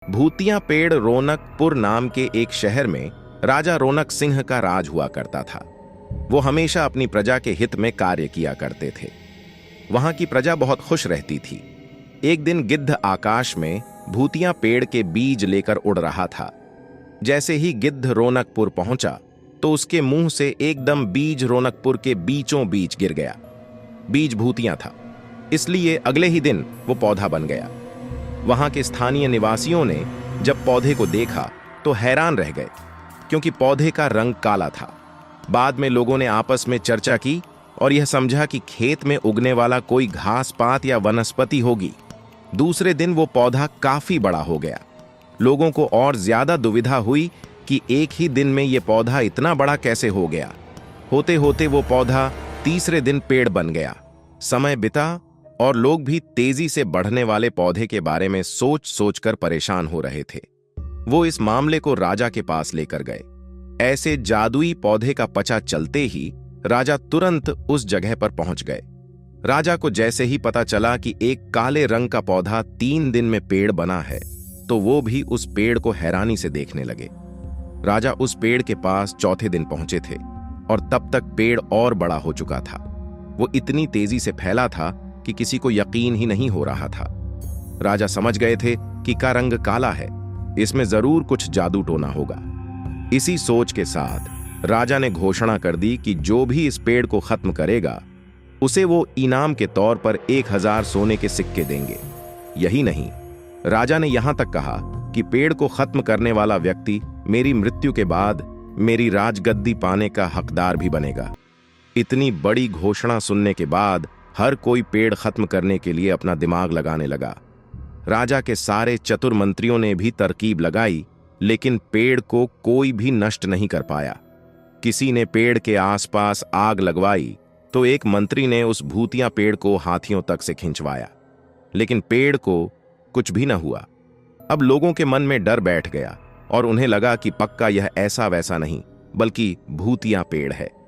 भूतिया पेड़ रौनकपुर नाम के एक शहर में राजा रौनक सिंह का राज हुआ करता था। वो हमेशा अपनी प्रजा के हित में कार्य किया करते थे। वहां की प्रजा बहुत खुश रहती थी। एक दिन गिद्ध आकाश में भूतिया पेड़ के बीज लेकर उड़ रहा था। जैसे ही गिद्ध रौनकपुर पहुंचा तो उसके मुंह से एकदम बीज रौनकपुर के बीचों बीच गिर गया। बीज भूतिया था, इसलिए अगले ही दिन वो पौधा बन गया। वहां के स्थानीय निवासियों ने जब पौधे को देखा तो हैरान रह गए, क्योंकि पौधे का रंग काला था। बाद में लोगों ने आपस में चर्चा की और यह समझा कि खेत में उगने वाला कोई घास पात या वनस्पति होगी। दूसरे दिन वो पौधा काफी बड़ा हो गया। लोगों को और ज्यादा दुविधा हुई कि एक ही दिन में यह पौधा इतना बड़ा कैसे हो गया। होते होते वो पौधा तीसरे दिन पेड़ बन गया। समय बिता और लोग भी तेजी से बढ़ने वाले पौधे के बारे में सोच सोचकर परेशान हो रहे थे। वो इस मामले को राजा के पास लेकर गए। ऐसे जादुई पौधे का पता चलते ही राजा तुरंत उस जगह पर पहुंच गए। राजा को जैसे ही पता चला कि एक काले रंग का पौधा 3 दिन में पेड़ बना है, तो वो भी उस पेड़ को हैरानी से देखने लगे। राजा उस पेड़ के पास चौथे दिन पहुंचे थे और तब तक पेड़ और बड़ा हो चुका था। वो इतनी तेजी से फैला था कि किसी को यकीन ही नहीं हो रहा था। राजा समझ गए थे कि का रंग काला है, इसमें जरूर कुछ जादू टोना होगा। इसी सोच के साथ राजा ने घोषणा कर दी कि जो भी इस पेड़ को खत्म करेगा उसे वो इनाम के तौर पर 1000 सोने के सिक्के देंगे। यही नहीं, राजा ने यहां तक कहा कि पेड़ को खत्म करने वाला व्यक्ति मेरी मृत्यु के बाद मेरी राजगद्दी पाने का हकदार भी बनेगा। इतनी बड़ी घोषणा सुनने के बाद हर कोई पेड़ खत्म करने के लिए अपना दिमाग लगाने लगा। राजा के सारे चतुर मंत्रियों ने भी तरकीब लगाई, लेकिन पेड़ को कोई भी नष्ट नहीं कर पाया। किसी ने पेड़ के आसपास आग लगवाई तो एक मंत्री ने उस भूतिया पेड़ को हाथियों तक से खिंचवाया, लेकिन पेड़ को कुछ भी न हुआ। अब लोगों के मन में डर बैठ गया और उन्हें लगा कि पक्का यह ऐसा वैसा नहीं बल्कि भूतिया पेड़ है।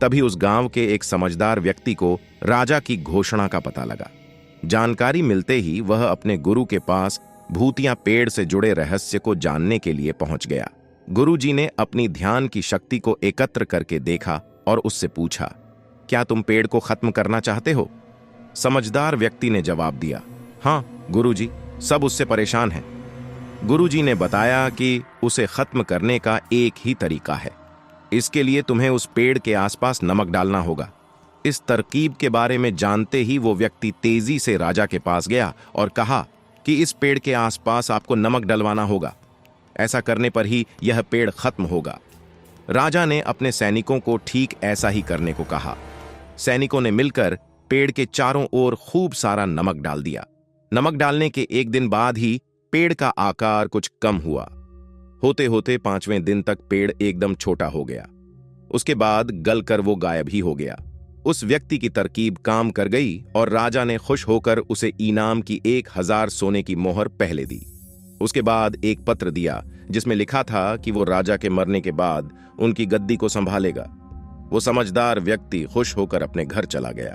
तभी उस गांव के एक समझदार व्यक्ति को राजा की घोषणा का पता लगा। जानकारी मिलते ही वह अपने गुरु के पास भूतिया पेड़ से जुड़े रहस्य को जानने के लिए पहुंच गया। गुरुजी ने अपनी ध्यान की शक्ति को एकत्र करके देखा और उससे पूछा, क्या तुम पेड़ को खत्म करना चाहते हो? समझदार व्यक्ति ने जवाब दिया, हाँ गुरुजी, सब उससे परेशान हैं। गुरुजी ने बताया कि उसे खत्म करने का एक ही तरीका है। इसके लिए तुम्हें उस पेड़ के आसपास नमक डालना होगा। इस तरकीब के बारे में जानते ही वो व्यक्ति तेजी से राजा के पास गया और कहा कि इस पेड़ के आसपास आपको नमक डलवाना होगा। ऐसा करने पर ही यह पेड़ खत्म होगा। राजा ने अपने सैनिकों को ठीक ऐसा ही करने को कहा। सैनिकों ने मिलकर पेड़ के चारों ओर खूब सारा नमक डाल दिया। नमक डालने के एक दिन बाद ही पेड़ का आकार कुछ कम हुआ। होते होते 5वें दिन तक पेड़ एकदम छोटा हो गया। उसके बाद गलकर वो गायब ही हो गया। उस व्यक्ति की तरकीब काम कर गई और राजा ने खुश होकर उसे इनाम की 1000 सोने की मोहर पहले दी। उसके बाद एक पत्र दिया जिसमें लिखा था कि वो राजा के मरने के बाद उनकी गद्दी को संभालेगा। वो समझदार व्यक्ति खुश होकर अपने घर चला गया।